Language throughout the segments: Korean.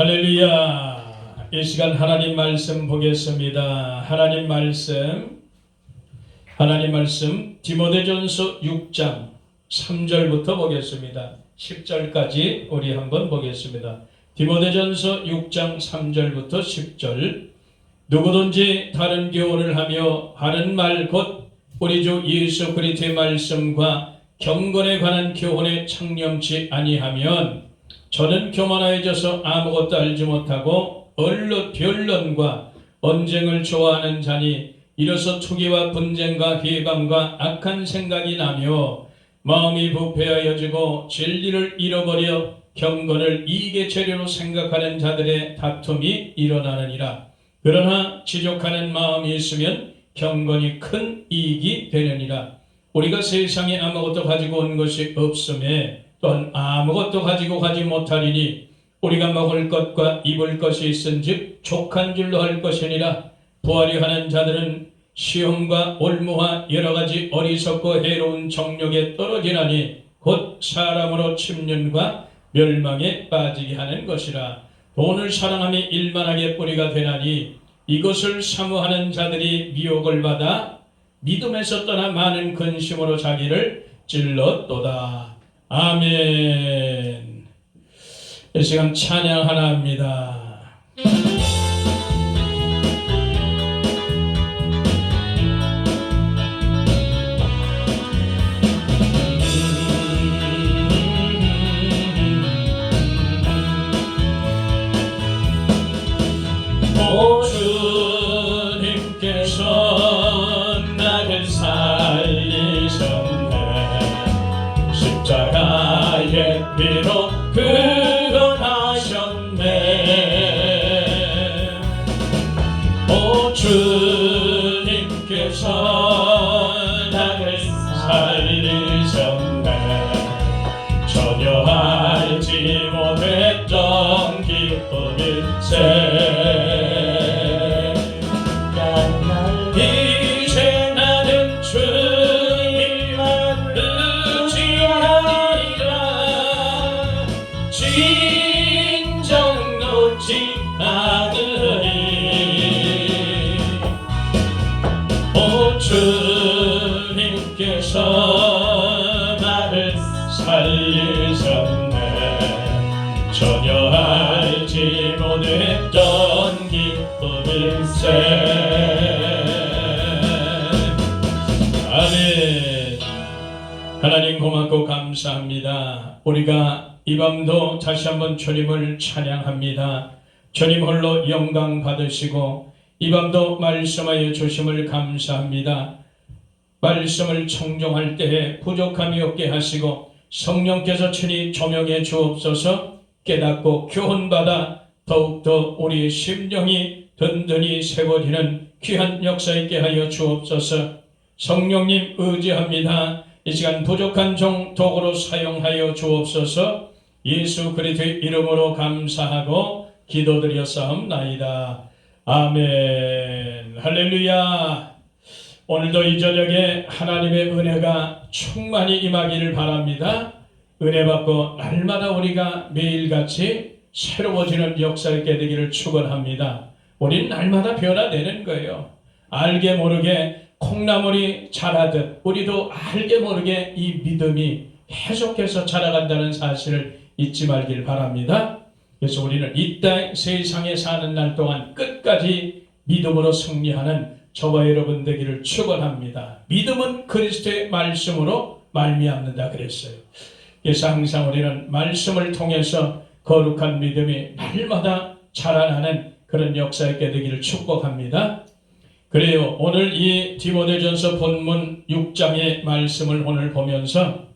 할렐루야. 이 시간 하나님 말씀 보겠습니다. 하나님 말씀 디모데전서 6장 3절부터 보겠습니다. 10절까지 우리 한번 보겠습니다. 디모데전서 6장 3절부터 10절. 누구든지 다른 교훈을 하며 하는 말 곧 우리 주 예수 그리스도의 말씀과 경건에 관한 교훈에 창념치 아니하면 저는 교만하여져서 아무것도 알지 못하고 변론과 언쟁을 좋아하는 자니 이로써 투기와 분쟁과 비방과 악한 생각이 나며 마음이 부패하여지고 진리를 잃어버려 경건을 이익의 재료로 생각하는 자들의 다툼이 일어나느니라. 그러나 지족하는 마음이 있으면 경건이 큰 이익이 되느니라. 우리가 세상에 아무것도 가지고 온 것이 없음에 또한 아무것도 가지고 가지 못하리니 우리가 먹을 것과 입을 것이 있은즉 족한 줄로 할 것이니라. 부하려 하는 자들은 시험과 올무와 여러가지 어리석고 해로운 정욕에 떨어지나니 곧 사람으로 침륜과 멸망에 빠지게 하는 것이라. 돈을 사랑함이 일만하게 뿌리가 되나니 이것을 사모하는 자들이 미혹을 받아 믿음에서 떠나 많은 근심으로 자기를 찔렀도다. 아멘. 이 시간 찬양하나 합니다. 오 주님께서 나를 살리셨네. 십자가의 피로 구원하셨네. 오 주님께서 나를 살리셨네. 전혀 알지 못했던 기쁨일세. 이제 나는 주님만 의지하리라. 진정 놓지 않으리. 오 주님께서 나를 살리셨네. 전혀 알지 못했던 기쁨일세. 아멘. 하나님 고맙고 감사합니다. 우리가 이 밤도 다시 한번 주님을 찬양합니다. 주님 홀로 영광 받으시고 이 밤도 말씀하여 주심을 감사합니다. 말씀을 청종할 때에 부족함이 없게 하시고 성령께서 친히 조명해 주옵소서. 깨닫고 교훈받아 더욱더 우리의 심령이 든든히 세워지는 귀한 역사 있게 하여 주옵소서. 성령님 의지합니다. 이 시간 부족한 종 도구로 사용하여 주옵소서. 예수 그리스도의 이름으로 감사하고 기도드렸사옵나이다. 아멘. 할렐루야. 오늘도 이 저녁에 하나님의 은혜가 충만히 임하기를 바랍니다. 은혜 받고 날마다 우리가 매일같이 새로워지는 역사 있게 되기를 축원합니다. 우리는 날마다 변화되는 거예요. 알게 모르게 콩나물이 자라듯 우리도 알게 모르게 이 믿음이 계속해서 자라간다는 사실을 잊지 말길 바랍니다. 그래서 우리는 이 땅 세상에 사는 날 동안 끝까지 믿음으로 승리하는 저와 여러분 되기를 축원합니다. 믿음은 그리스도의 말씀으로 말미암는다 그랬어요. 그래서 항상 우리는 말씀을 통해서 거룩한 믿음이 날마다 자라나는 그런 역사 있게 되기를 축복합니다. 그래요. 오늘 이 디모데전서 본문 6장의 말씀을 오늘 보면서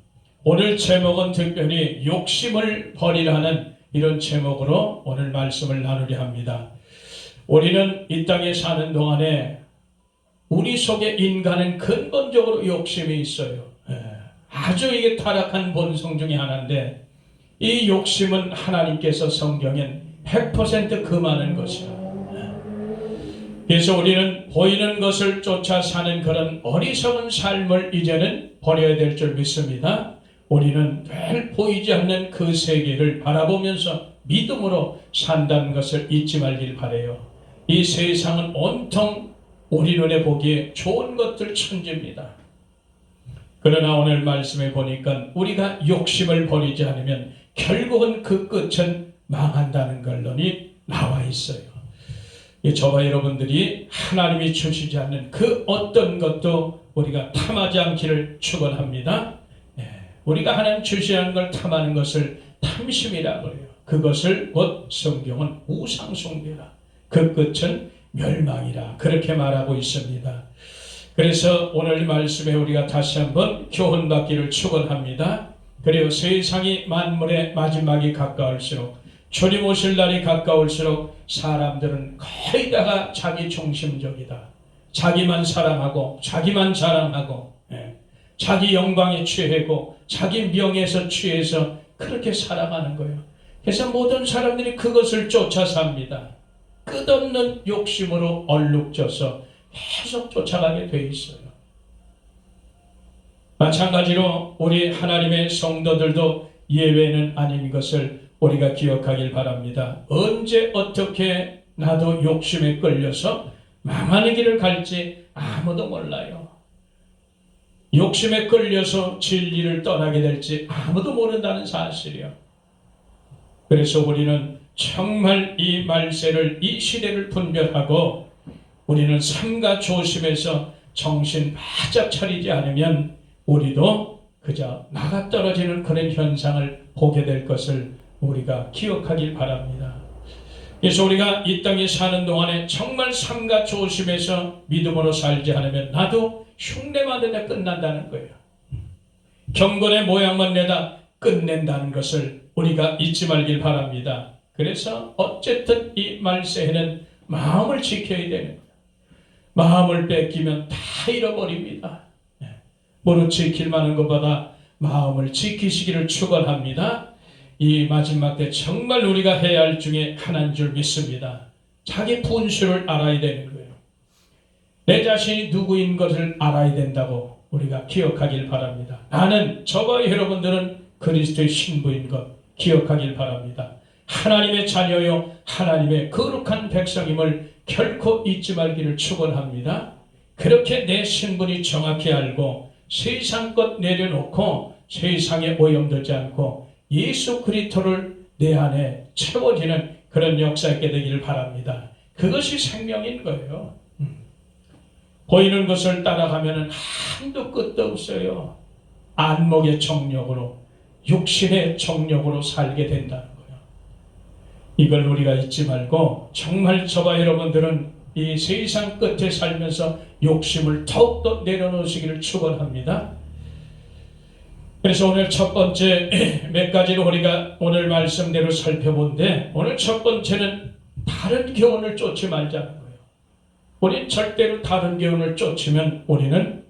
오늘 제목은 특별히 욕심을 버리라는 이런 제목으로 오늘 말씀을 나누려 합니다. 우리는 이 땅에 사는 동안에 우리 속에 인간은 근본적으로 욕심이 있어요. 아주 이게 타락한 본성 중에 하나인데 이 욕심은 하나님께서 성경엔 100% 금하는 것이라. 그래서 우리는 보이는 것을 쫓아 사는 그런 어리석은 삶을 이제는 버려야 될 줄 믿습니다. 우리는 늘 보이지 않는 그 세계를 바라보면서 믿음으로 산다는 것을 잊지 말길 바라요. 이 세상은 온통 우리 눈에 보기에 좋은 것들 천지입니다. 그러나 오늘 말씀에 보니까 우리가 욕심을 버리지 않으면 결국은 그 끝은 망한다는 결론이 나와 있어요. 저와 여러분들이 하나님이 주시지 않는 그 어떤 것도 우리가 탐하지 않기를 축원합니다. 우리가 하나님 주시는 걸 탐하는 것을 탐심이라고 해요. 그것을 곧 성경은 우상숭배라. 그 끝은 멸망이라 그렇게 말하고 있습니다. 그래서 오늘 말씀에 우리가 다시 한번 교훈받기를 축원합니다. 그리고 세상이 만물의 마지막이 가까울수록 주님 오실 날이 가까울수록 사람들은 거의 다가 자기 중심적이다. 자기만 사랑하고 자기만 자랑하고 자기 영광에 취하고 자기 명예에서 취해서 그렇게 살아가는 거예요. 그래서 모든 사람들이 그것을 쫓아 삽니다. 끝없는 욕심으로 얼룩져서 계속 쫓아가게 돼 있어요. 마찬가지로 우리 하나님의 성도들도 예외는 아닌 것을 우리가 기억하길 바랍니다. 언제 어떻게 나도 욕심에 끌려서 망하는 길을 갈지 아무도 몰라요. 욕심에 끌려서 진리를 떠나게 될지 아무도 모른다는 사실이요. 그래서 우리는 정말 이 말세를, 이 시대를 분별하고 우리는 삼가 조심해서 정신 바짝 차리지 않으면 우리도 그저 나가떨어지는 그런 현상을 보게 될 것을 우리가 기억하길 바랍니다. 그래서 우리가 이 땅에 사는 동안에 정말 삼가 조심해서 믿음으로 살지 않으면 나도 흉내만 내다 끝난다는 거예요. 경건의 모양만 내다 끝낸다는 것을 우리가 잊지 말길 바랍니다. 그래서 어쨌든 이 말세에는 마음을 지켜야 됩니다. 마음을 뺏기면 다 잃어버립니다. 무릇 지킬 만한 것보다 마음을 지키시기를 축원합니다. 이 마지막 때 정말 우리가 해야 할 중에 하나인 줄 믿습니다. 자기 분수를 알아야 되는 거예요. 내 자신이 누구인 것을 알아야 된다고 우리가 기억하길 바랍니다. 나는, 저와 여러분들은 그리스도의 신부인 것 기억하길 바랍니다. 하나님의 자녀요 하나님의 거룩한 백성임을 결코 잊지 말기를 축원합니다. 그렇게 내 신분이 정확히 알고 세상 것 내려놓고 세상에 오염되지 않고 예수 그리스도를 내 안에 채워지는 그런 역사 있게 되기를 바랍니다. 그것이 생명인 거예요. 보이는 것을 따라가면 한도 끝도 없어요. 안목의 정욕으로, 육신의 정욕으로 살게 된다는 거예요. 이걸 우리가 잊지 말고 정말 저와 여러분들은 이 세상 끝에 살면서 욕심을 더욱더 내려놓으시기를 축원합니다. 그래서 오늘 첫 번째 몇 가지로 우리가 오늘 말씀대로 살펴본데, 오늘 첫 번째는 다른 교훈을 쫓지 말자는 거예요. 우리는 절대로 다른 교훈을 쫓으면 우리는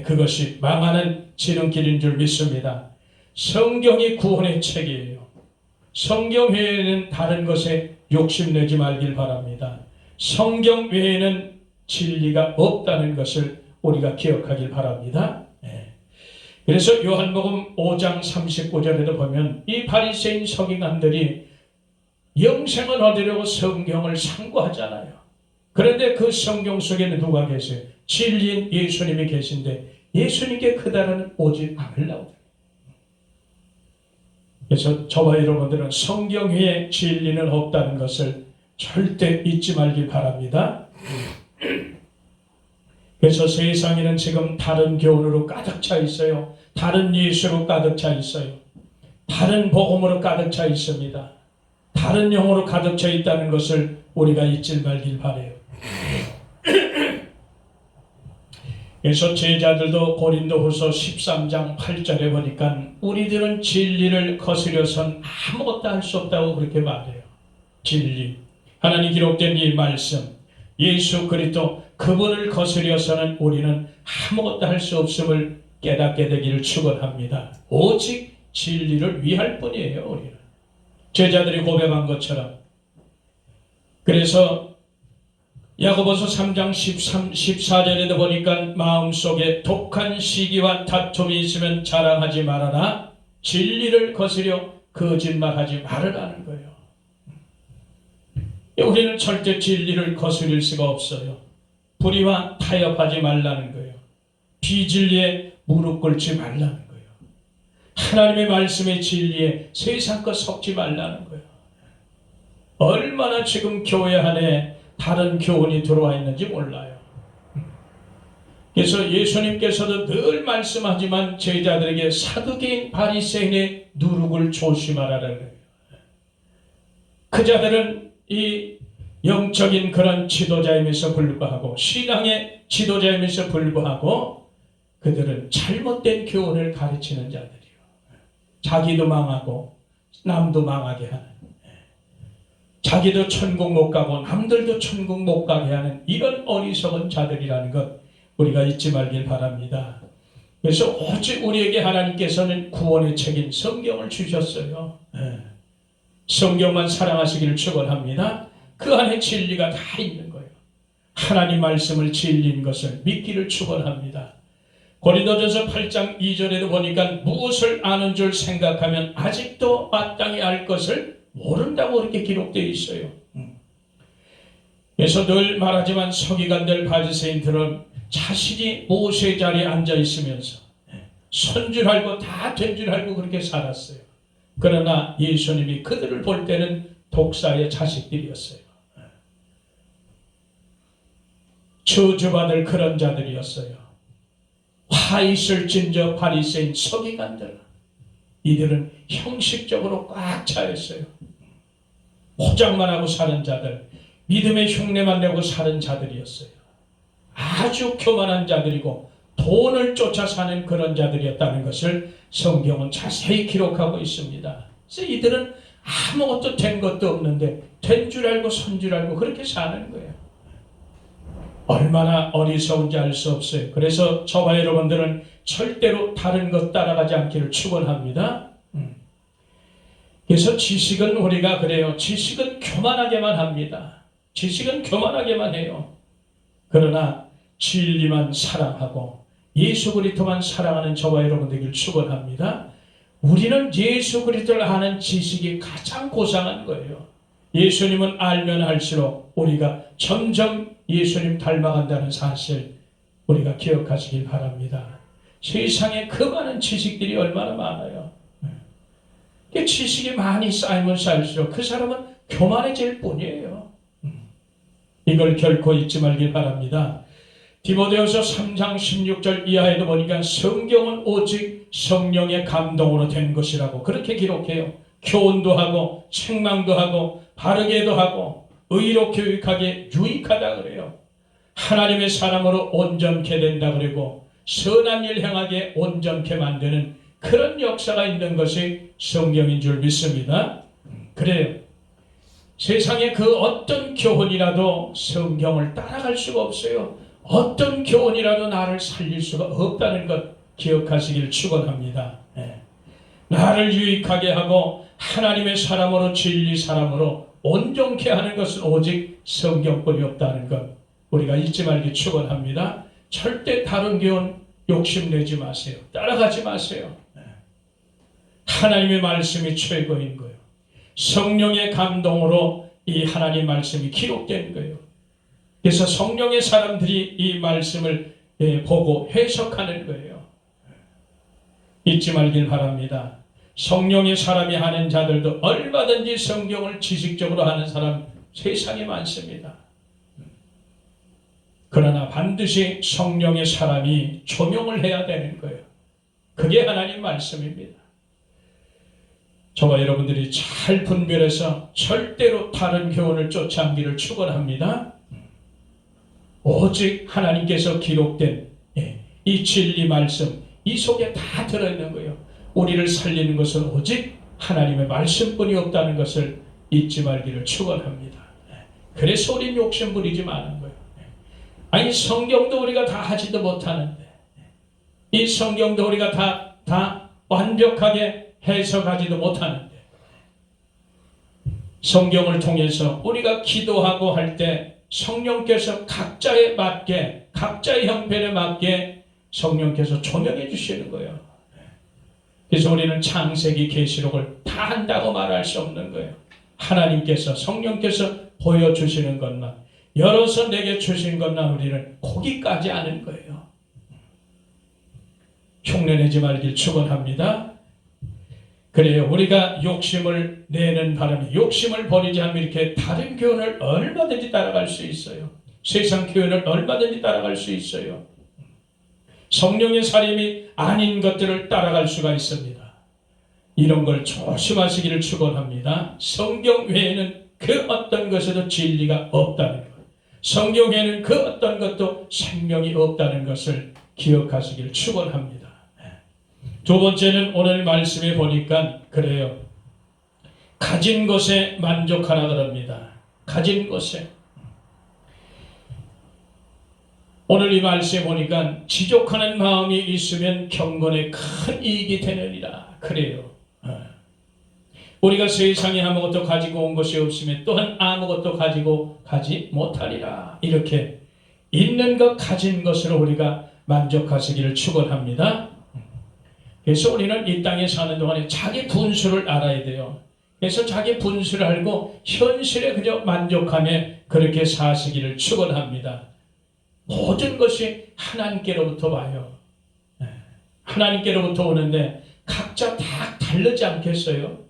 그것이 망하는 지름길인 줄 믿습니다. 성경이 구원의 책이에요. 성경 외에는 다른 것에 욕심내지 말길 바랍니다. 성경 외에는 진리가 없다는 것을 우리가 기억하길 바랍니다. 그래서 요한복음 5장 39절에도 보면 이 바리새인 서기관들이 영생을 얻으려고 성경을 상고하잖아요. 그런데 그 성경 속에는 누가 계세요? 진리인 예수님이 계신데 예수님께 그다른 오지 않으려고. 그래서 저와 여러분들은 성경 위에 진리는 없다는 것을 절대 잊지 말길 바랍니다. 그래서 세상에는 지금 다른 교훈으로 가득 차 있어요. 다른 예수로 가득 차 있어요. 다른 복음으로 가득 차 있습니다. 다른 영어로 가득 차 있다는 것을 우리가 잊지 말길 바라요. 그래서 제자들도 고린도후서 13장 8절에 보니까 우리들은 진리를 거스려선 아무것도 할 수 없다고 그렇게 말해요. 진리, 하나님 기록된 이 말씀, 예수 그리스도 그분을 거스려서는 우리는 아무것도 할 수 없음을 깨닫게 되기를 축원합니다. 오직 진리를 위할 뿐이에요. 우리는 제자들이 고백한 것처럼. 그래서 야고보서 3장 14절에도 보니까 마음속에 독한 시기와 다툼이 있으면 자랑하지 말아라. 진리를 거스려 거짓말하지 말으라는 거예요. 우리는 절대 진리를 거스릴 수가 없어요. 불의와 타협하지 말라는 거예요. 비진리에 무릎 꿇지 말라는 거예요. 하나님의 말씀의 진리에 세상 것 섞지 말라는 거예요. 얼마나 지금 교회 안에 다른 교훈이 들어와 있는지 몰라요. 그래서 예수님께서도 늘 말씀하지만 제자들에게 사두개인 바리새인의 누룩을 조심하라는 거예요. 그 자들은 이 영적인 그런 지도자임에서 불구하고, 신앙의 지도자임에서 불구하고 그들은 잘못된 교훈을 가르치는 자들이요. 자기도 망하고 남도 망하게 하는, 자기도 천국 못 가고 남들도 천국 못 가게 하는 이런 어리석은 자들이라는 것 우리가 잊지 말길 바랍니다. 그래서 오직 우리에게 하나님께서는 구원의 책인 성경을 주셨어요. 성경만 사랑하시기를 축원합니다. 그 안에 진리가 다 있는 거예요. 하나님 말씀을 진리인 것을 믿기를 축원합니다. 고린도전서 8장 2절에도 보니까 무엇을 아는 줄 생각하면 아직도 마땅히 알 것을 모른다고 그렇게 기록되어 있어요. 그래서 늘 말하지만 서기관들 바리새인들은 자신이 모세의 자리에 앉아 있으면서 선 줄 알고 다 된 줄 알고 그렇게 살았어요. 그러나 예수님이 그들을 볼 때는 독사의 자식들이었어요. 저주받을 그런 자들이었어요. 화 있을진저 바리새인 서기관들, 이들은 형식적으로 꽉 차 있어요. 포장만 하고 사는 자들, 믿음의 흉내만 내고 사는 자들이었어요. 아주 교만한 자들이고 돈을 쫓아 사는 그런 자들이었다는 것을 성경은 자세히 기록하고 있습니다. 그래서 이들은 아무것도 된 것도 없는데 된 줄 알고 선 줄 알고 그렇게 사는 거예요. 얼마나 어리석은지 알 수 없어요. 그래서 저와 여러분들은 절대로 다른 것 따라가지 않기를 축원합니다. 그래서 지식은 우리가 그래요. 지식은 교만하게만 합니다. 지식은 교만하게만 해요. 그러나 진리만 사랑하고 예수 그리스도만 사랑하는 저와 여러분 되길 축원합니다. 우리는 예수 그리스도를 아는 지식이 가장 고상한 거예요. 예수님은 알면 알수록 우리가 점점 예수님 닮아간다는 사실 우리가 기억하시길 바랍니다. 세상에 그 많은 지식들이 얼마나 많아요. 지식이 많이 쌓이면 쌓일수록 그 사람은 교만해질 뿐이에요. 이걸 결코 잊지 말길 바랍니다. 디모데후서 3장 16절 이하에도 보니까 성경은 오직 성령의 감동으로 된 것이라고 그렇게 기록해요. 교훈도 하고 책망도 하고 바르게도 하고 의로 교육하게 유익하다 그래요. 하나님의 사람으로 온전케 된다 그러고 선한 일 행하게 온전케 만드는 그런 역사가 있는 것이 성경인 줄 믿습니다. 그래요. 세상에 그 어떤 교훈이라도 성경을 따라갈 수가 없어요. 어떤 교훈이라도 나를 살릴 수가 없다는 것 기억하시길 축원합니다. 나를 유익하게 하고 하나님의 사람으로 진리 사람으로 온전케 하는 것은 오직 성경뿐이 없다는 것 우리가 잊지 말기 축원합니다. 절대 다른 교훈 욕심내지 마세요. 따라가지 마세요. 하나님의 말씀이 최고인 거예요. 성령의 감동으로 이 하나님 말씀이 기록된 거예요. 그래서 성령의 사람들이 이 말씀을 보고 해석하는 거예요. 잊지 말길 바랍니다. 성령의 사람이 하는 자들도 얼마든지 성경을 지식적으로 하는 사람 세상에 많습니다. 그러나 반드시 성령의 사람이 조명을 해야 되는 거예요. 그게 하나님 말씀입니다. 저와 여러분들이 잘 분별해서 절대로 다른 교훈을 쫓아오기를 축원합니다. 오직 하나님께서 기록된 이 진리 말씀 이 속에 다 들어있는 거예요. 우리를 살리는 것은 오직 하나님의 말씀뿐이 없다는 것을 잊지 말기를 축원합니다. 그래서 우리는 욕심 부리지 마는 거예요. 아니 성경도 우리가 다 하지도 못하는데 이 성경도 우리가 다 완벽하게 해석하지도 못하는데 성경을 통해서 우리가 기도하고 할 때 성령께서 각자에 맞게 각자의 형편에 맞게 성령께서 조명해 주시는 거예요. 그래서 우리는 창세기 계시록을 다 한다고 말할 수 없는 거예요. 하나님께서 성령께서 보여주시는 것만, 열어서 내게 주신 것만 우리는 거기까지 아는 거예요. 흉내내지 말길 축원합니다. 그래요. 우리가 욕심을 내는 바람에 욕심을 버리지 않으면 이렇게 다른 교훈을 얼마든지 따라갈 수 있어요. 세상 교훈을 얼마든지 따라갈 수 있어요. 성령의 살림이 아닌 것들을 따라갈 수가 있습니다. 이런 걸 조심하시기를 축원합니다. 성경 외에는 그 어떤 것에도 진리가 없다는 것, 성경 외에는 그 어떤 것도 생명이 없다는 것을 기억하시기를 축원합니다. 두 번째는 오늘 말씀에 보니까 그래요. 가진 것에 만족하라 그럽니다. 가진 것에. 오늘 이 말씀에 보니까 지족하는 마음이 있으면 경건에 큰 이익이 되느니라. 그래요. 우리가 세상에 아무것도 가지고 온 것이 없으면 또한 아무것도 가지고 가지 못하리라. 이렇게 있는 것 가진 것으로 우리가 만족하시기를 축원합니다. 그래서 우리는 이 땅에 사는 동안에 자기 분수를 알아야 돼요. 그래서 자기 분수를 알고 현실에 그저 만족하며 그렇게 사시기를 축원합니다. 모든 것이 하나님께로부터 와요. 하나님께로부터 오는데 각자 다 다르지 않겠어요?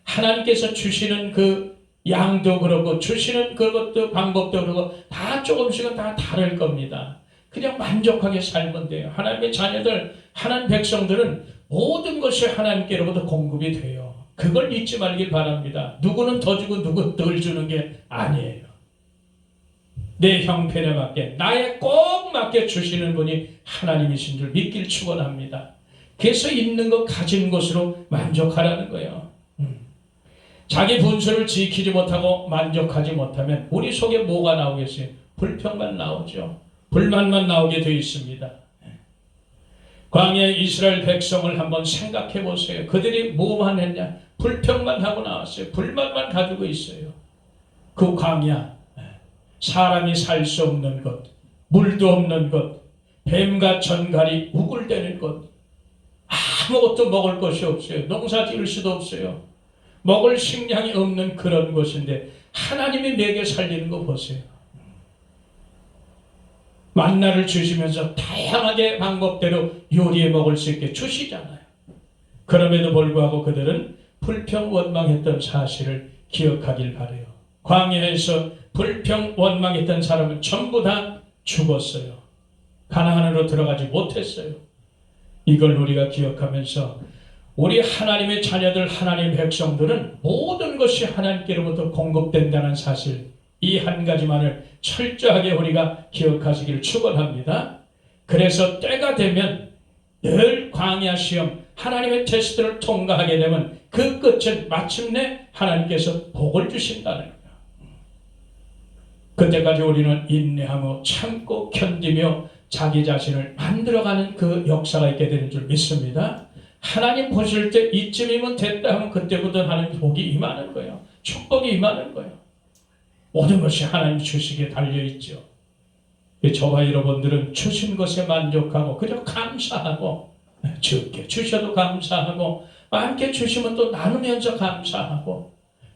하나님께서 주시는 그 양도 그렇고 주시는 그것도 방법도 그렇고 다 조금씩은 다 다를 겁니다. 그냥 만족하게 살면 돼요. 하나님의 자녀들, 하나님 백성들은 모든 것이 하나님께로부터 공급이 돼요. 그걸 잊지 말길 바랍니다. 누구는 더 주고 누구는 덜 주는 게 아니에요. 내 형편에 맞게, 나에 꼭 맞게 주시는 분이 하나님이신 줄 믿길 축원합니다. 그래서 있는 것 가진 것으로 만족하라는 거예요. 자기 분수를 지키지 못하고 만족하지 못하면 우리 속에 뭐가 나오겠어요? 불평만 나오죠. 불만만 나오게 되어 있습니다. 광야의 이스라엘 백성을 한번 생각해 보세요. 그들이 뭐만 했냐? 불평만 하고 나왔어요. 불만만 가지고 있어요. 그 광야, 사람이 살 수 없는 것, 물도 없는 것, 뱀과 전갈이 우글대는 것, 아무것도 먹을 것이 없어요. 농사 지을 수도 없어요. 먹을 식량이 없는 그런 것인데 하나님이 내게 살리는 거 보세요. 만나를 주시면서 다양하게 방법대로 요리해 먹을 수 있게 주시잖아요. 그럼에도 불구하고 그들은 불평 원망했던 사실을 기억하길 바라요. 광야에서 불평 원망했던 사람은 전부 다 죽었어요. 가나안으로 들어가지 못했어요. 이걸 우리가 기억하면서 우리 하나님의 자녀들, 하나님의 백성들은 모든 것이 하나님께로부터 공급된다는 사실, 이 한 가지만을 철저하게 우리가 기억하시기를 축원합니다. 그래서 때가 되면 늘 광야 시험, 하나님의 테스트를 통과하게 되면 그 끝은 마침내 하나님께서 복을 주신다는 거예요. 그때까지 우리는 인내하며 참고 견디며 자기 자신을 만들어가는 그 역사가 있게 되는 줄 믿습니다. 하나님 보실 때 이쯤이면 됐다 하면 그때부터 하나님 복이 임하는 거예요. 축복이 임하는 거예요. 모든 것이 하나님 주시기에 달려있죠. 저와 여러분들은 주신 것에 만족하고 그저 감사하고, 적게 주셔도 감사하고 많게 주시면 또 나누면서 감사하고,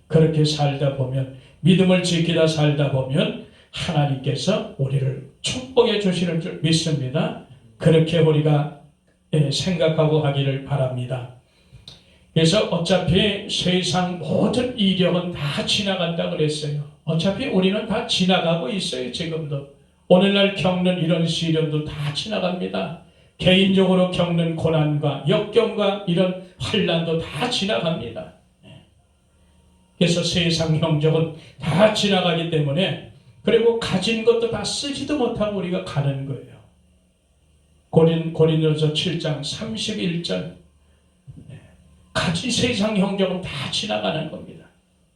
그렇게 살다 보면, 믿음을 지키다 살다 보면 하나님께서 우리를 축복해 주시는 줄 믿습니다. 그렇게 우리가 생각하고 하기를 바랍니다. 그래서 어차피 세상 모든 이력은 다 지나간다 그랬어요. 어차피 우리는 다 지나가고 있어요. 지금도 오늘날 겪는 이런 시련도 다 지나갑니다. 개인적으로 겪는 고난과 역경과 이런 환난도 다 지나갑니다. 그래서 세상 형적은 다 지나가기 때문에, 그리고 가진 것도 다 쓰지도 못하고 우리가 가는 거예요. 고린도서 7장 31절, 가진 세상 형적은 다 지나가는 겁니다.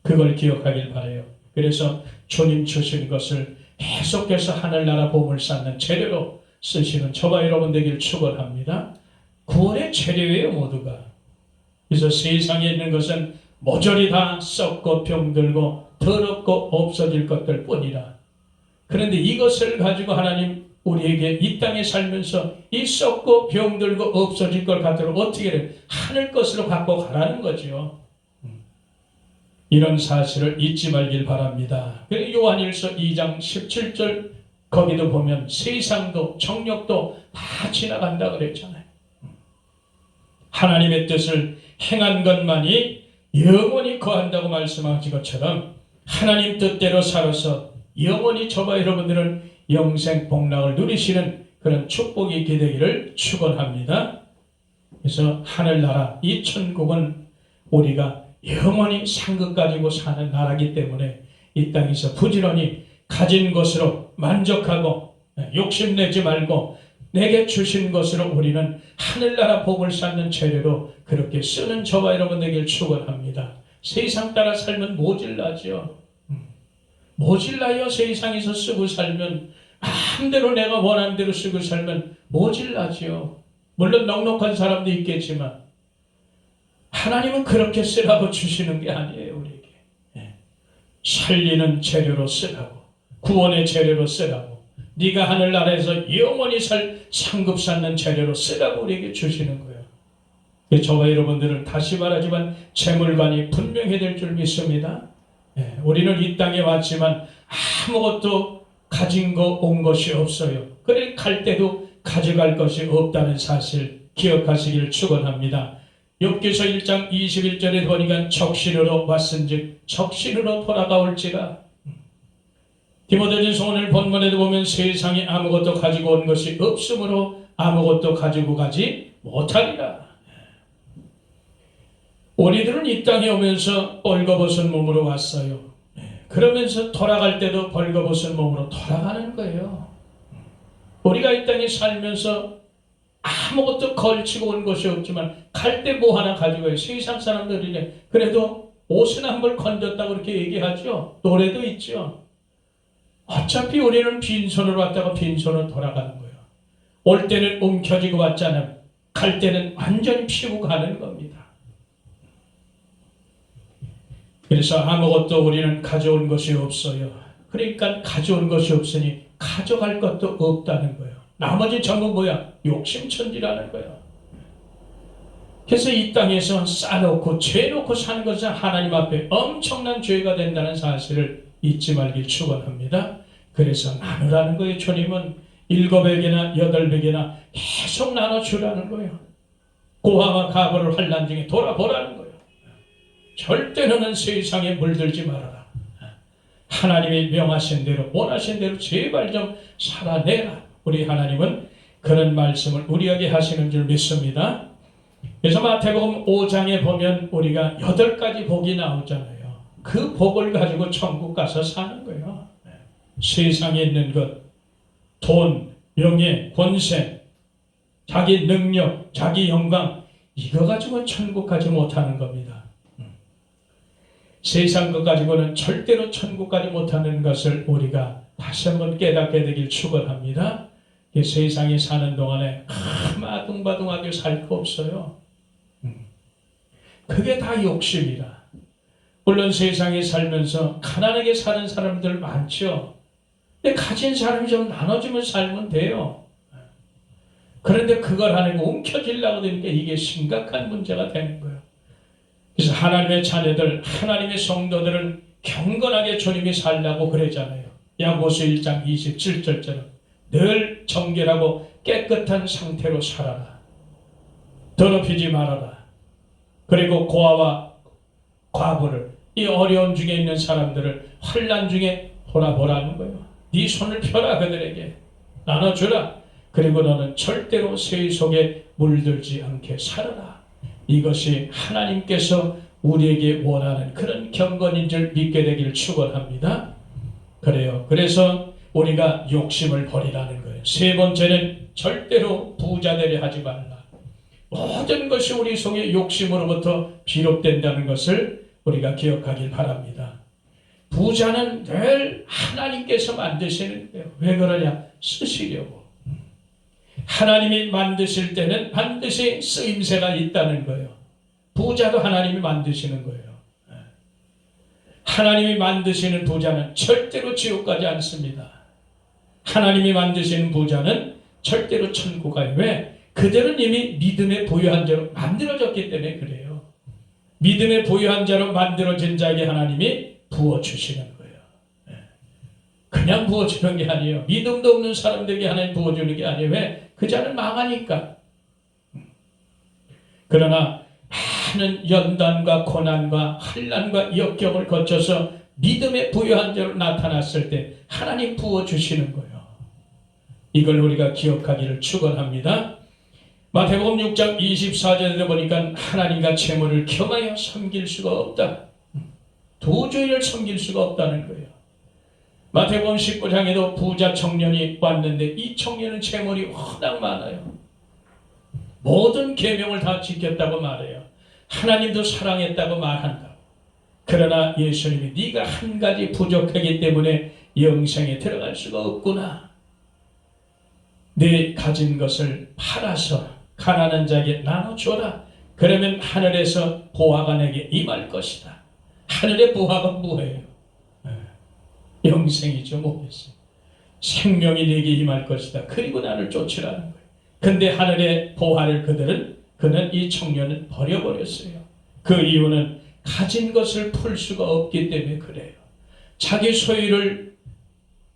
그걸 기억하길 바라요. 그래서 주님 주신 것을 계속해서 하늘나라 보물 쌓는 재료로 쓰시는 저와 여러분 되길 축원합니다. 구원의 재료예요, 모두가. 그래서 세상에 있는 것은 모조리 다 썩고 병들고 더럽고 없어질 것들 뿐이라. 그런데 이것을 가지고 하나님 우리에게 이 땅에 살면서 이 썩고 병들고 없어질 것 같도록 어떻게 해요? 하늘 것으로 갖고 가라는 거죠. 이런 사실을 잊지 말길 바랍니다. 그리고 요한일서 2장 17절 거기도 보면 세상도 정욕도 다 지나간다 그랬잖아요. 하나님의 뜻을 행한 것만이 영원히 거한다고 말씀하신 것처럼 하나님 뜻대로 살아서 영원히 저와 여러분들은 영생 복락을 누리시는 그런 축복이 있게 되기를 축원합니다. 그래서 하늘나라 이 천국은 우리가 영원히 상급 가지고 사는 나라이기 때문에 이 땅에서 부지런히 가진 것으로 만족하고 욕심내지 말고 내게 주신 것으로 우리는 하늘나라 복을 쌓는 재료로 그렇게 쓰는 저와 여러분 되길 축원합니다. 세상 따라 살면 모질라죠. 모질라요. 세상에서 쓰고 살면 마음대로 내가 원하는 대로 쓰고 살면 모질라죠. 물론 넉넉한 사람도 있겠지만 하나님은 그렇게 쓰라고 주시는 게 아니에요. 우리에게 살리는 재료로 쓰라고, 구원의 재료로 쓰라고, 네가 하늘나라에서 영원히 살 상급 쌓는 재료로 쓰라고 우리에게 주시는 거예요. 저와 여러분들은 다시 말하지만 재물관이 분명해야 될 줄 믿습니다. 우리는 이 땅에 왔지만 아무것도 가진 거 온 것이 없어요. 그래 갈 때도 가져갈 것이 없다는 사실 기억하시길 축원합니다. 욥기서 1장 21절에 보니까 적신으로 왔은즉 적신으로 돌아가올지라. 디모데전서 오늘 본문에도 보면 세상에 아무것도 가지고 온 것이 없으므로 아무것도 가지고 가지 못하리라. 우리들은 이 땅에 오면서 벌거벗은 몸으로 왔어요. 그러면서 돌아갈 때도 벌거벗은 몸으로 돌아가는 거예요. 우리가 이 땅에 살면서 아무것도 걸치고 온 것이 없지만 갈 때 뭐 하나 가지고 가요. 세상 사람들이 그래도 옷은 한 벌 건졌다고 그렇게 얘기하죠. 노래도 있죠. 어차피 우리는 빈손으로 왔다가 빈손으로 돌아가는 거예요. 올 때는 움켜쥐고 왔잖아요. 갈 때는 완전히 피고 가는 겁니다. 그래서 아무것도 우리는 가져온 것이 없어요. 그러니까 가져온 것이 없으니 가져갈 것도 없다는 거예요. 나머지 전부 뭐야? 욕심천지라는 거예요. 그래서 이 땅에서 싸놓고 죄놓고 사는 것은 하나님 앞에 엄청난 죄가 된다는 사실을 잊지 말길 축원합니다. 그래서 나누라는 거예요. 주님은 7배개나 8배개나 계속 나눠주라는 거예요. 고아와 가보를 환난 중에 돌아보라는 거예요. 절대 너는 세상에 물들지 말아라. 하나님이 명하신 대로 원하신 대로 제발 좀 살아내라. 우리 하나님은 그런 말씀을 우리에게 하시는 줄 믿습니다. 그래서 마태복음 5장에 보면 우리가 8가지 복이 나오잖아요. 그 복을 가지고 천국 가서 사는 거예요. 세상에 있는 것, 돈, 명예, 권세, 자기 능력, 자기 영광 이거 가지고 천국 가지 못하는 겁니다. 세상 것 가지고는 절대로 천국 가지 못하는 것을 우리가 다시 한번 깨닫게 되길 축원합니다. 세상에 사는 동안에 아둥바둥하게 살 거 없어요. 그게 다 욕심이라. 물론 세상에 살면서 가난하게 사는 사람들 많죠. 근데 가진 사람이 좀 나눠주면 살면 돼요. 그런데 그걸 하는 거 움켜쥐려고 되니까 이게 심각한 문제가 되는 거예요. 그래서 하나님의 자녀들, 하나님의 성도들은 경건하게 주님이 살라고 그러잖아요. 야고보서 1장 27절처럼 늘 정결하고 깨끗한 상태로 살아라. 더럽히지 말아라. 그리고 고아와 과부를, 이 어려운 중에 있는 사람들을 환난 중에 돌아보라는 거예요. 네 손을 펴라. 그들에게 나눠주라. 그리고 너는 절대로 세 속에 물들지 않게 살아라. 이것이 하나님께서 우리에게 원하는 그런 경건인 줄 믿게 되기를 축원합니다. 그래요. 그래서 우리가 욕심을 버리라는 거예요. 세 번째는 절대로 부자 되려 하지 말라. 모든 것이 우리 속에 욕심으로부터 비롯된다는 것을 우리가 기억하길 바랍니다. 부자는 늘 하나님께서 만드시는 거예요. 왜 그러냐? 쓰시려고. 하나님이 만드실 때는 반드시 쓰임새가 있다는 거예요. 부자도 하나님이 만드시는 거예요. 하나님이 만드시는 부자는 절대로 지옥 가지 않습니다. 하나님이 만드시는 부자는 절대로 천국 가요. 왜? 그들은 이미 믿음에 부유한 자로 만들어졌기 때문에 그래요. 믿음의 부유한 자로 만들어진 자에게 하나님이 부어주시는 거예요. 그냥 부어주는 게 아니에요. 믿음도 없는 사람들에게 하나님 부어주는 게 아니에요. 왜? 그 자는 망하니까. 그러나 많은 연단과 고난과 환난과 역경을 거쳐서 믿음의 부유한 자로 나타났을 때 하나님 부어주시는 거예요. 이걸 우리가 기억하기를 축원합니다. 마태복음 6장 24절에 보니까 하나님과 재물을 겸하여 섬길 수가 없다. 도저히 섬길 수가 없다는 거예요. 마태복음 19장에도 부자 청년이 왔는데 이 청년은 재물이 워낙 많아요. 모든 계명을 다 지켰다고 말해요. 하나님도 사랑했다고 말한다. 그러나 예수님이 네가 한 가지 부족하기 때문에 영생에 들어갈 수가 없구나. 네 가진 것을 팔아서 가난한 자에게 나눠줘라. 그러면 하늘에서 보화가 내게 임할 것이다. 하늘의 보화가 뭐예요? 영생이죠. 뭐겠어요? 생명이 내게 임할 것이다. 그리고 나를 쫓으라는 거예요. 근데 하늘의 보화를 그는 이 청년은 버려버렸어요. 그 이유는 가진 것을 풀 수가 없기 때문에 그래요. 자기 소유를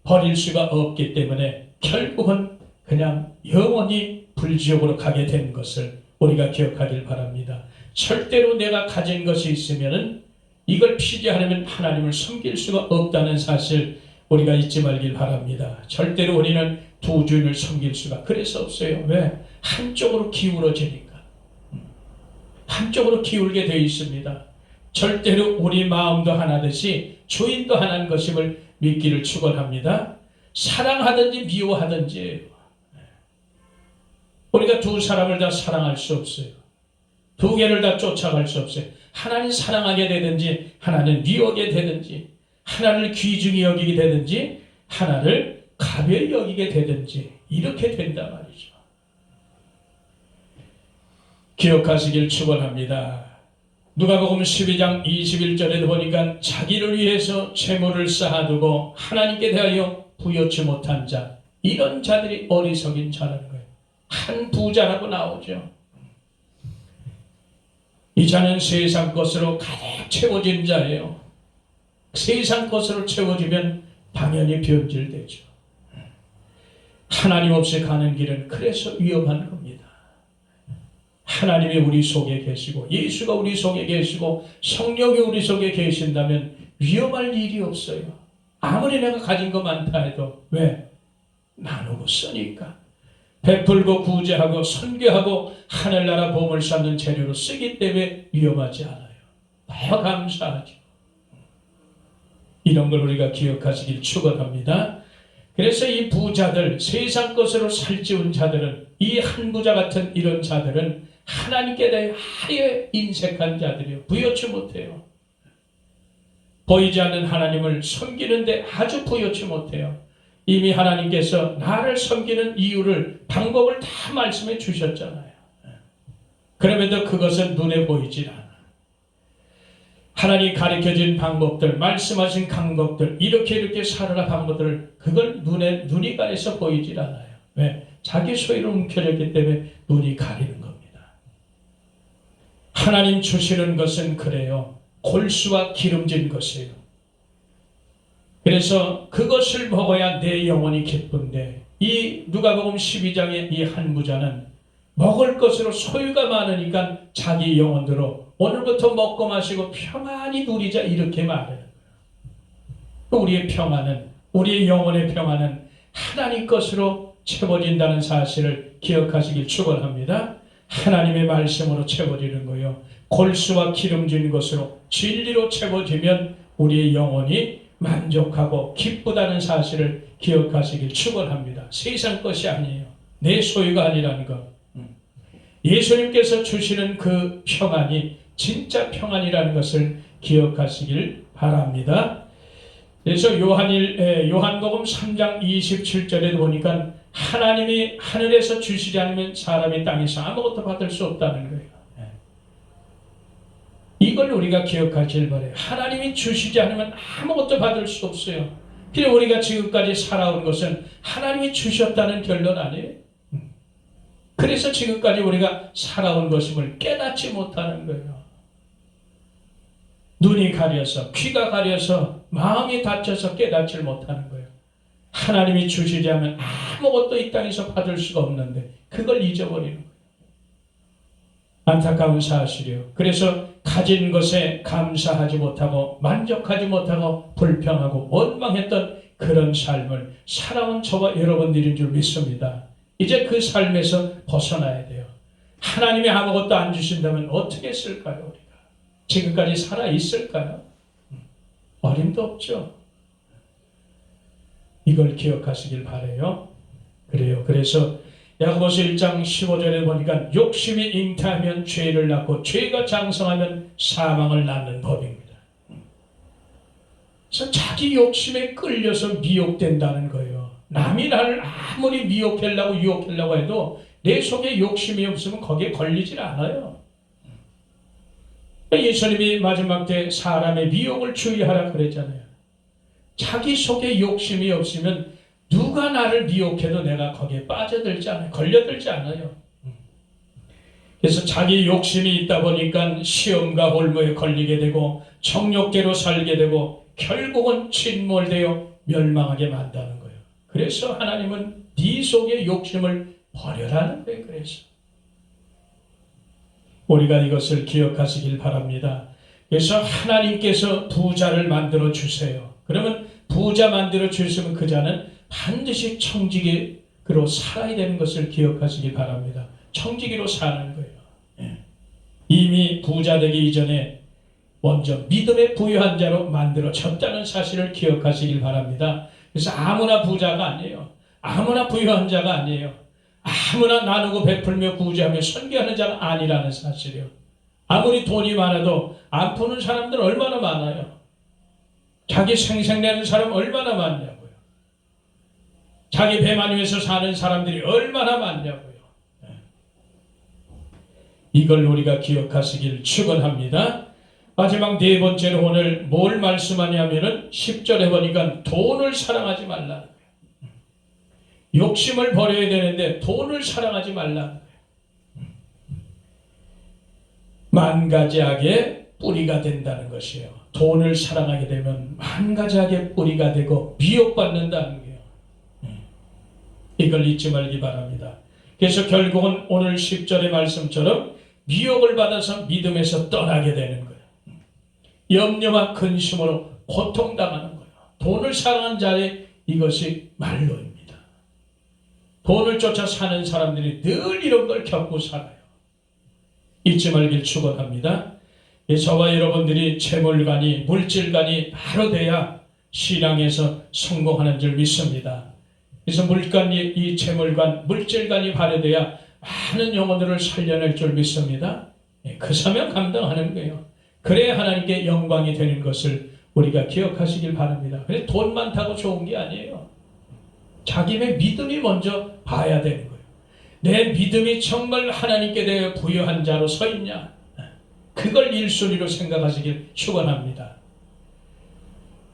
버릴 수가 없기 때문에 결국은 그냥 영원히 불지옥으로 가게 된 것을 우리가 기억하길 바랍니다. 절대로 내가 가진 것이 있으면은 이걸 피지하려면 하나님을 섬길 수가 없다는 사실 우리가 잊지 말길 바랍니다. 절대로 우리는 두 주인을 섬길 수가 그래서 없어요. 왜? 한쪽으로 기울어지니까. 한쪽으로 기울게 되어 있습니다. 절대로 우리 마음도 하나듯이 주인도 하나인 것임을 믿기를 축원합니다. 사랑하든지 미워하든지 우리가 두 사람을 다 사랑할 수 없어요. 두 개를 다 쫓아갈 수 없어요. 하나님 사랑하게 되든지 하나는 미워하게 되든지 하나를 귀중히 여기게 되든지 하나를 가벼이 여기게 되든지 이렇게 된단 말이죠. 기억하시길 축원합니다. 누가복음 12장 21절에도 보니까 자기를 위해서 재물을 쌓아두고 하나님께 대하여 부여치 못한 자, 이런 자들이 어리석인 자라는 거예요. 한 부자라고 나오죠. 이 자는 세상 것으로 가득 채워진 자예요. 세상 것으로 채워지면 당연히 변질되죠. 하나님 없이 가는 길은 그래서 위험한 겁니다. 하나님이 우리 속에 계시고 예수가 우리 속에 계시고 성령이 우리 속에 계신다면 위험할 일이 없어요. 아무리 내가 가진 거 많다 해도 왜? 나누고 쓰니까. 베풀고 구제하고 선교하고 하늘나라 보물 쌓는 재료로 쓰기 때문에 위험하지 않아요. 더 감사하죠. 이런 걸 우리가 기억하시길 축원합니다. 그래서 이 부자들, 세상 것으로 살찌운 자들은, 이 한 부자 같은 이런 자들은 하나님께 대하여 인색한 자들이요. 부여치 못해요. 보이지 않는 하나님을 섬기는데 아주 부여치 못해요. 이미 하나님께서 나를 섬기는 이유를, 방법을 다 말씀해 주셨잖아요. 그럼에도 그것은 눈에 보이질 않아. 하나님 가르쳐준 방법들, 말씀하신 방법들, 이렇게 살아라 방법들을, 그걸 눈이 가려서 보이질 않아요. 왜? 자기 소유로 움켜졌기 때문에 눈이 가리는 겁니다. 하나님 주시는 것은 그래요. 골수와 기름진 것이에요. 그래서 그것을 먹어야 내 영혼이 기쁜데, 이 누가복음 12장의 이 한 부자는 먹을 것으로 소유가 많으니까 자기 영혼대로 오늘부터 먹고 마시고 평안히 누리자 이렇게 말해요. 우리의 평안은, 우리의 영혼의 평안은 하나님 것으로 채워진다는 사실을 기억하시길 축원합니다. 하나님의 말씀으로 채워지는 거예요. 골수와 기름진 것으로 진리로 채워지면 우리의 영혼이 만족하고 기쁘다는 사실을 기억하시길 축원합니다. 세상 것이 아니에요. 내 소유가 아니라는 것. 예수님께서 주시는 그 평안이 진짜 평안이라는 것을 기억하시길 바랍니다. 그래서 요한복음 3장 27절에 보니까 하나님이 하늘에서 주시지 않으면 사람이 땅에서 아무것도 받을 수 없다는 거예요. 이걸 우리가 기억하길 바래요. 하나님이 주시지 않으면 아무것도 받을 수 없어요. 그래서 우리가 지금까지 살아온 것은 하나님이 주셨다는 결론 아니에요. 그래서 지금까지 우리가 살아온 것임을 깨닫지 못하는 거예요. 눈이 가려서, 귀가 가려서, 마음이 닫혀서 깨닫지를 못하는 거예요. 하나님이 주시지 않으면 아무것도 이 땅에서 받을 수가 없는데 그걸 잊어버리는 거예요. 안타까운 사실이요. 그래서 가진 것에 감사하지 못하고 만족하지 못하고 불평하고 원망했던 그런 삶을 살아온 저와 여러분들인 줄 믿습니다. 이제 그 삶에서 벗어나야 돼요. 하나님이 아무것도 안 주신다면 어떻게 했을까요? 우리가 지금까지 살아있을까요? 어림도 없죠. 이걸 기억하시길 바라요. 그래요. 그래서 야고보서 1장 15절에 보니까 욕심이 잉태하면 죄를 낳고 죄가 장성하면 사망을 낳는 법입니다. 그래서 자기 욕심에 끌려서 미혹된다는 거예요. 남이 나를 아무리 미혹하려고 유혹하려고 해도 내 속에 욕심이 없으면 거기에 걸리질 않아요. 예수님이 마지막 때 사람의 미혹을 주의하라 그랬잖아요. 자기 속에 욕심이 없으면 누가 나를 미혹해도 내가 거기에 빠져들지 않아요. 걸려들지 않아요. 그래서 자기 욕심이 있다 보니까 시험과 홀무에 걸리게 되고 정욕대로 살게 되고 결국은 침몰되어 멸망하게 만드는 거예요. 그래서 하나님은 네 속의 욕심을 버려라는 거예요. 그래서 우리가 이것을 기억하시길 바랍니다. 그래서 하나님께서 부자를 만들어 주세요. 그러면 부자 만들어 주시면 그 자는 반드시 청지기로 살아야 되는 것을 기억하시기 바랍니다. 청지기로 사는 거예요. 이미 부자 되기 이전에 먼저 믿음의 부유한 자로 만들어졌다는 사실을 기억하시길 바랍니다. 그래서 아무나 부자가 아니에요. 아무나 부유한 자가 아니에요. 아무나 나누고 베풀며 구제하며 선교하는 자는 아니라는 사실이에요. 아무리 돈이 많아도 안 푸는 사람들은 얼마나 많아요. 자기 생색내는 사람 얼마나 많냐고요. 자기 배만 위해서 사는 사람들이 얼마나 많냐고요. 이걸 우리가 기억하시길 축원합니다. 마지막 네 번째로 오늘 뭘 말씀하냐면은 10절에 보니까 돈을 사랑하지 말라는 거예요. 욕심을 버려야 되는데 돈을 사랑하지 말라는 거예요. 만 가지 악의 뿌리가 된다는 것이에요. 돈을 사랑하게 되면 만 가지 악의 뿌리가 되고 미혹받는다는 거예요. 이걸 잊지 말기 바랍니다. 그래서 결국은 오늘 10절의 말씀처럼 미혹을 받아서 믿음에서 떠나게 되는 거예요. 염려와 근심으로 고통당하는 거예요. 돈을 사랑하는 자의 이것이 말로입니다. 돈을 쫓아 사는 사람들이 늘 이런 걸 겪고 살아요. 잊지 말길 축원합니다. 저와 여러분들이 재물관이 물질관이 바로 돼야 신앙에서 성공하는 줄 믿습니다. 그래서 이 재물관 물질관이 바로 돼야 많은 영혼들을 살려낼 줄 믿습니다. 그 사명 감당하는 거예요. 그래야 하나님께 영광이 되는 것을 우리가 기억하시길 바랍니다. 그래서 돈 많다고 좋은 게 아니에요. 자기의 믿음이 먼저 봐야 되는 거예요. 내 믿음이 정말 하나님께 대해 부유한 자로 서 있냐? 그걸 1순위로 생각하시길 축원합니다.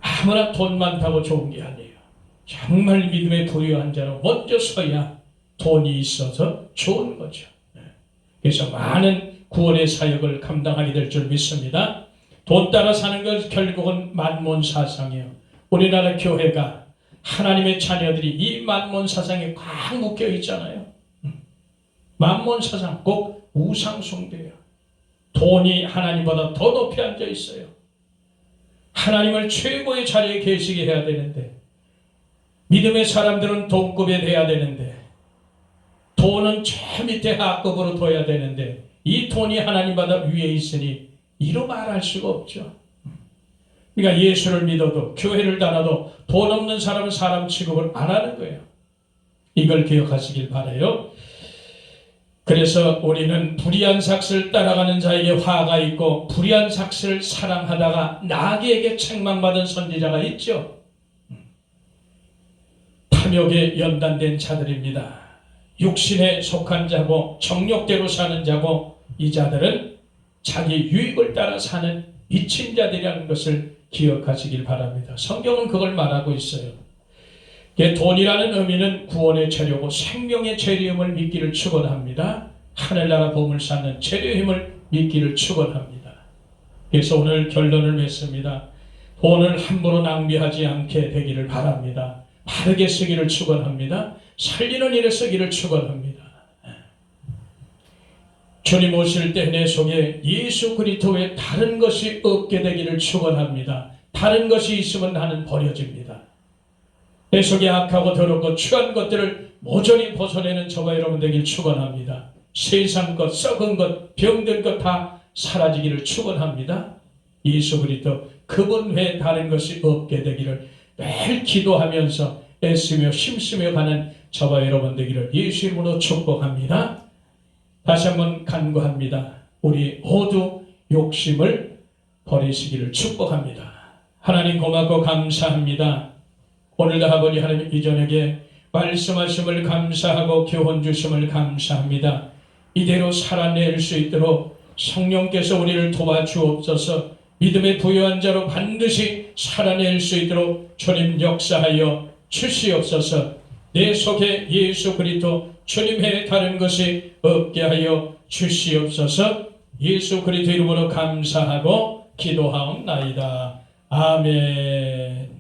아무나 돈 많다고 좋은 게 아니에요. 정말 믿음의 부유한 자로 먼저 서야 돈이 있어서 좋은 거죠. 그래서 많은 구원의 사역을 감당하게 될 줄 믿습니다. 돈 따라 사는 것 결국은 만몬 사상이에요. 우리나라 교회가 하나님의 자녀들이 이 만몬 사상에 꽉 묶여 있잖아요. 만몬 사상 꼭 우상 숭배예요. 돈이 하나님보다 더 높이 앉아 있어요. 하나님을 최고의 자리에 계시게 해야 되는데 믿음의 사람들은 동급에 돼야 되는데 돈은 저 밑에 하급으로 둬야 되는데 이 돈이 하나님보다 위에 있으니 이로 말할 수가 없죠. 그러니까 예수를 믿어도 교회를 다녀도 돈 없는 사람은 사람 취급을 안 하는 거예요. 이걸 기억하시길 바라요. 그래서 우리는 불의한 삭슬 따라가는 자에게 화가 있고 불의한 삭슬 사랑하다가 나귀에게 책망받은 선지자가 있죠. 탐욕에 연단된 자들입니다. 육신에 속한 자고 정욕대로 사는 자고 이 자들은 자기 유익을 따라 사는 미친 자들이라는 것을 기억하시길 바랍니다. 성경은 그걸 말하고 있어요. 돈이라는 의미는 구원의 재료고 생명의 재료임을 믿기를 축원합니다. 하늘나라 보물 쌓는 재료임을 믿기를 축원합니다. 그래서 오늘 결론을 맺습니다. 돈을 함부로 낭비하지 않게 되기를 바랍니다. 바르게 쓰기를 축원합니다. 살리는 일에 쓰기를 축원합니다. 주님 오실 때 내 속에 예수 그리스도 외에 다른 것이 없게 되기를 축원합니다. 다른 것이 있으면 나는 버려집니다. 내 속에 악하고 더럽고 추한 것들을 모조리 벗어내는 저와 여러분 되길 축원합니다. 세상 것, 썩은 것, 병든 것 다 사라지기를 축원합니다. 예수 그리스도 그분 외에 다른 것이 없게 되기를 매일 기도하면서 애쓰며 힘쓰며 가는 저와 여러분 되기를 예수 이름으로 축복합니다. 다시 한번 간구합니다. 우리 모두 욕심을 버리시기를 축복합니다. 하나님 고맙고 감사합니다. 오늘도 아버지 하나님 이 저녁에 말씀하심을 감사하고 교훈 주심을 감사합니다. 이대로 살아낼 수 있도록 성령께서 우리를 도와주옵소서. 믿음의 부유한 자로 반드시 살아낼 수 있도록 주님 역사하여 주시옵소서. 내 속에 예수 그리스도 주님의 다른 것이 없게 하여 주시옵소서. 예수 그리스도 이름으로 감사하고 기도하옵나이다. 아멘.